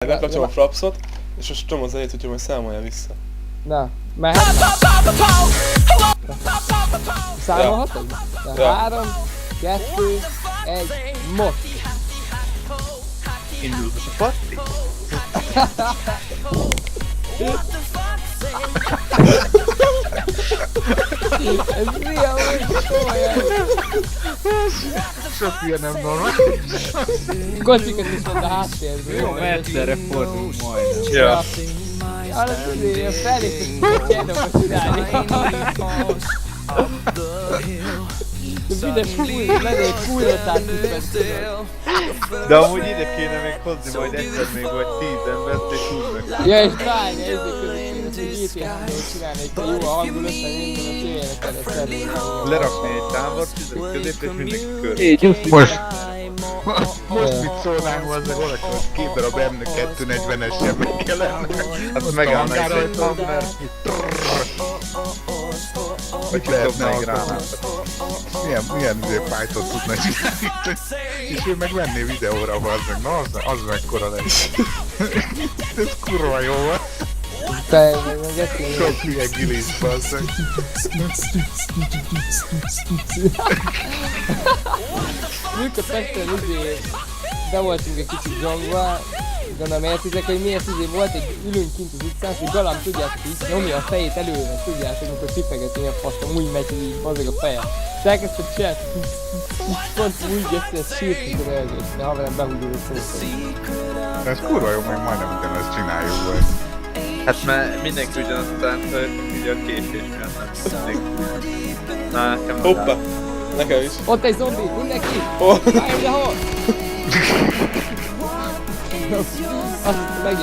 Bekapcsolom a frapszot, és most csomó zenét, úgyhogy majd számolja vissza. Na, mehet. Számolhatod? Ja. 3, 2, 1, most! Indult a parti? Ez mi a úgy komolyan? Sok ilyen nem normális. Kocsikat is mond a háttérből. Jó, egyszerre fordulunk majdnem. Ja. Az azért ilyen fellépett, hogy csinálom csinálni. De büdös fúj, lennék fújlották is. De amúgy ide kéne még hozni majd egyszer még vagy 10 embert és húznak. Ja, és várj, ezek között kéne, hogy GTA-t csinálnék, de jó a hangul össze minden a tévének keresztül. Lerakni egy tábort, közép és mindenki körül. Most mit szólnánk hozzá, valaki most két darab M240-esen meg kellene. Hát megállnánk egy hammer. Vagy lehetne egy gránátot. Milyen fájtot tudna csinálni. És ő meg venné videóra bazzeg. Na az mekkora lesz. Ez kurva jó van. Te, meg ezt mondja. Sok hülye gilis bazzeg. Ők a Pesten be voltunk egy kicsit zsongva, gondolom értitek, hogy miért volt egy ülünk kint az utcán, hogy Galam tudjátok így nyomja a fejét előre, tudjátok, amikor csipegeti a faszom, úgy megy, hogy így mozog a feje. És elkezdtem csinálni, pont úgy jössz, ez sírt, hogy röhögés, de haverem behúgyul a szót. Ez kurva jó, meg majdnem ugyanezt csináljuk vagy. Hát mert mindenki ugyanazt táncol, így a késés miatt nem mindig. Na, nekem Hoppá! Nekem is. Ott egy zombi, mindenki! Oh. Állj ide, hol? Azt megint.